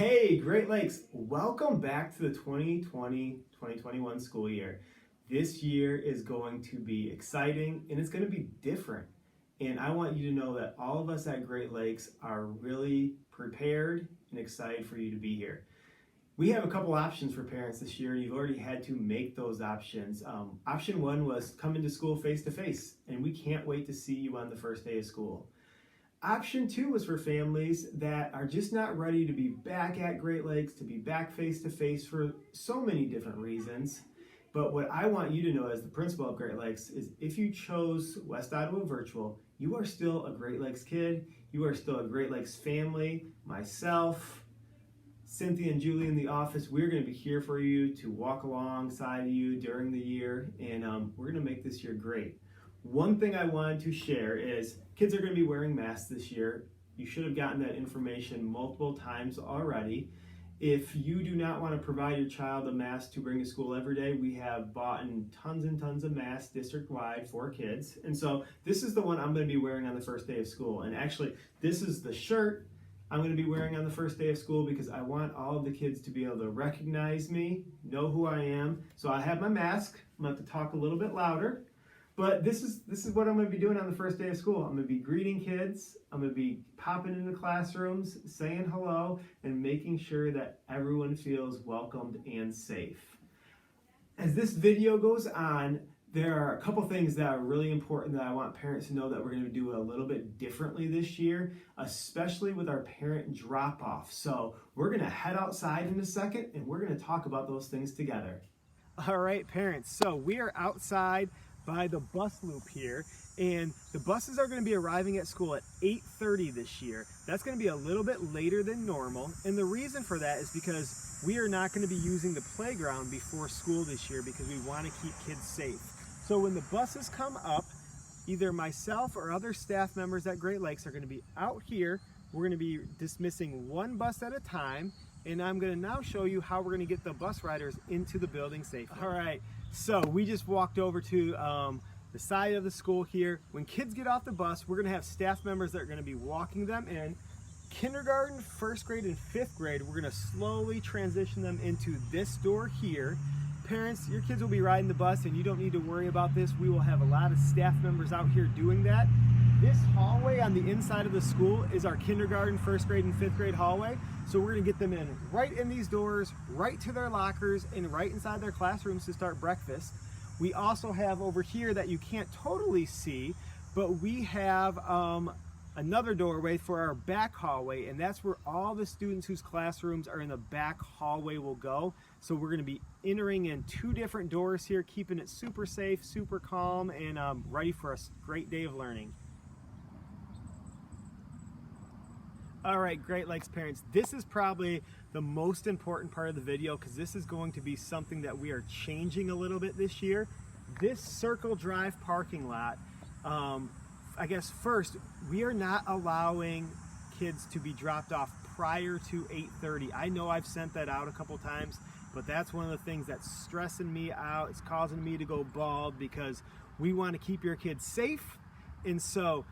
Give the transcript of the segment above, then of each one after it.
Hey, Great Lakes, welcome back to the 2020-2021 school year. This year is going to be exciting and it's going to be different. And I want you to know that all of us at Great Lakes are really prepared and excited for you to be here. We have a couple options for parents this year, and you've already had to make those options. Option one was come into school face to face, and we can't wait to see you on the first day of school. Option two was for families that are just not ready to be back at Great Lakes, to be back face to face for so many different reasons. But what I want you to know as the principal of Great Lakes is if you chose West Ottawa Virtual, you are still a Great Lakes kid, you are still a Great Lakes family. Myself, Cynthia and Julie in the office, we're going to be here for you to walk alongside you during the year, and we're going to make this year great. One thing I wanted to share is kids are going to be wearing masks this year. You should have gotten that information multiple times already. If you do not want to provide your child a mask to bring to school every day, we have bought in tons and tons of masks district-wide for kids. And so this is the one I'm going to be wearing on the first day of school. And actually, this is the shirt I'm going to be wearing on the first day of school because I want all of the kids to be able to recognize me, know who I am. So I have my mask. I'm going to have to talk a little bit louder. But this is what I'm going to be doing on the first day of school. I'm going to be greeting kids. I'm going to be popping into classrooms, saying hello, and making sure that everyone feels welcomed and safe. As this video goes on, there are a couple things that are really important that I want parents to know that we're going to do a little bit differently this year, especially with our parent drop-off. So we're going to head outside in a second, and we're going to talk about those things together. All right, parents. So we are outside by the bus loop here, and the buses are going to be arriving at school at 8:30 this year. That's going to be a little bit later than normal, and the reason for that is because we are not going to be using the playground before school this year because we want to keep kids safe. So when the buses come up, either myself or other staff members at Great Lakes are going to be out here. We're going to be dismissing one bus at a time, and I'm going to now show you how we're going to get the bus riders into the building safely. All right. So we just walked over to the side of the school here. When kids get off the bus, we're going to have staff members that are going to be walking them in. Kindergarten, first grade, and fifth grade, we're going to slowly transition them into this door here. Parents, your kids will be riding the bus and you don't need to worry about this. We will have a lot of staff members out here doing that. This hallway on the inside of the school is our kindergarten, first grade, and fifth grade hallway. So we're going to get them in right in these doors, right to their lockers, and right inside their classrooms to start breakfast. We also have over here that you can't totally see, but we have another doorway for our back hallway, and that's where all the students whose classrooms are in the back hallway will go. So we're going to be entering in two different doors here, keeping it super safe, super calm, and ready for a great day of learning. All right, Great Lakes parents, this is probably the most important part of the video because this is going to be something that we are changing a little bit this year. This Circle Drive parking lot, I guess first, we are not allowing kids to be dropped off prior to 8:30. I know I've sent that out a couple times, but that's one of the things that's stressing me out. It's causing me to go bald because we want to keep your kids safe, and so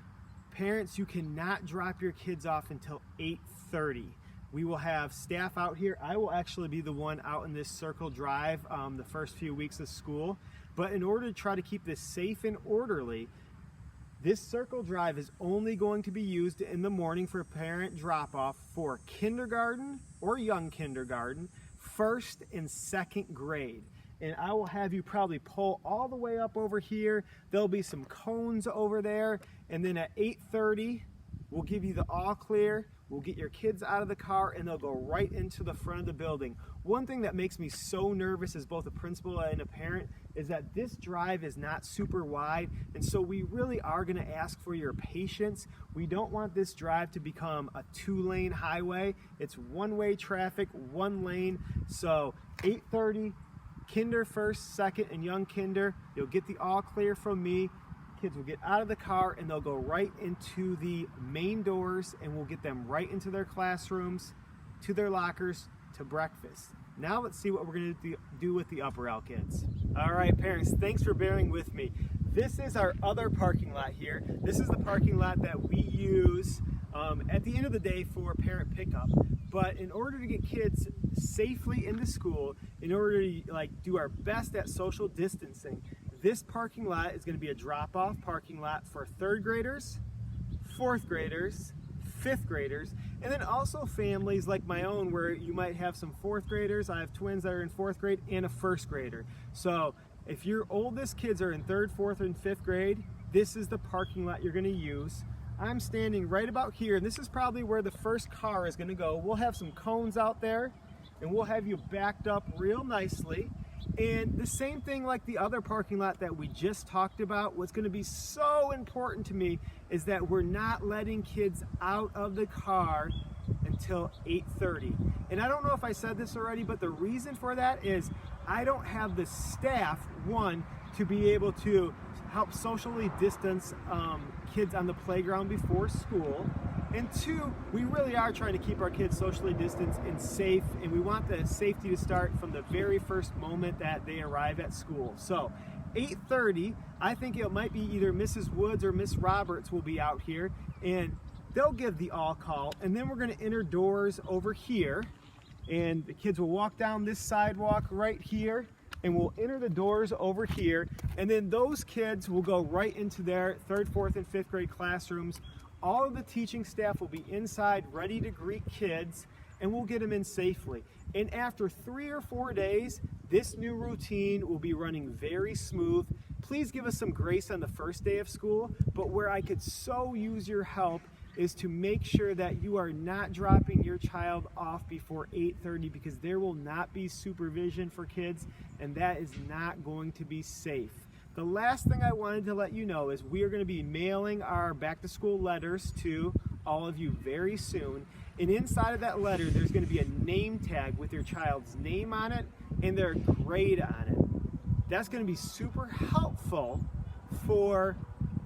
parents, you cannot drop your kids off until 8:30. We will have staff out here. I will actually be the one out in this Circle Drive the first few weeks of school. But in order to try to keep this safe and orderly, this Circle Drive is only going to be used in the morning for parent drop-off for kindergarten or young kindergarten, first and second grade. And I will have you probably pull all the way up over here. There'll be some cones over there. And then at 8:30, we'll give you the all clear. We'll get your kids out of the car and they'll go right into the front of the building. One thing that makes me so nervous as both a principal and a parent is that this drive is not super wide. And so we really are gonna ask for your patience. We don't want this drive to become a two-lane highway. It's one-way traffic, one lane. So 8:30, kinder first, second, and young kinder, you'll get the all clear from me. Kids will get out of the car and they'll go right into the main doors, and we'll get them right into their classrooms, to their lockers, to breakfast. Now let's see what we're going to do with the Upper L kids. All right, parents, thanks for bearing with me. This is our other parking lot here. This is the parking lot that we use at the end of the day for parent pickup. But in order to get kids safely into school, in order to do our best at social distancing, this parking lot is going to be a drop-off parking lot for 3rd graders, 4th graders, 5th graders, and then also families like my own where you might have some 4th graders. I have twins that are in 4th grade and a 1st grader. So if your oldest kids are in 3rd, 4th, and 5th grade, this is the parking lot you're going to use. I'm standing right about here, and this is probably where the first car is going to go. We'll have some cones out there, and we'll have you backed up real nicely. And the same thing like the other parking lot that we just talked about, what's going to be so important to me is that we're not letting kids out of the car until 8:30. And I don't know if I said this already, but the reason for that is I don't have the staff, one, to be able to help socially distance kids on the playground before school, and two, we really are trying to keep our kids socially distanced and safe, and we want the safety to start from the very first moment that they arrive at school. So 8:30, I think it might be either Mrs. Woods or Miss Roberts will be out here, and they'll give the all call, and then we're going to enter doors over here, and the kids will walk down this sidewalk right here, and we'll enter the doors over here, and then those kids will go right into their 3rd, 4th, and 5th grade classrooms. All of the teaching staff will be inside ready to greet kids, and we'll get them in safely. And after 3 or 4 days, this new routine will be running very smooth. Please give us some grace on the first day of school, but where I could so use your help is to make sure that you are not dropping your child off before 8:30, because there will not be supervision for kids, and that is not going to be safe. The last thing I wanted to let you know is we are going to be mailing our back to school letters to all of you very soon, and inside of that letter there's going to be a name tag with your child's name on it and their grade on it. That's going to be super helpful for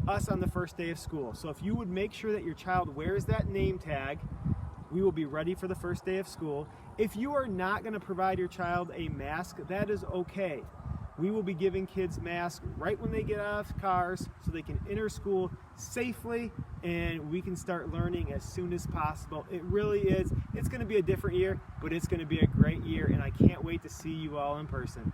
us on the first day of school. So if you would make sure that your child wears that name tag, we will be ready for the first day of school. If you are not going to provide your child a mask, that is okay. We will be giving kids masks right when they get out of cars so they can enter school safely, and we can start learning as soon as possible. It really is. It's going to be a different year, but it's going to be a great year, and I can't wait to see you all in person.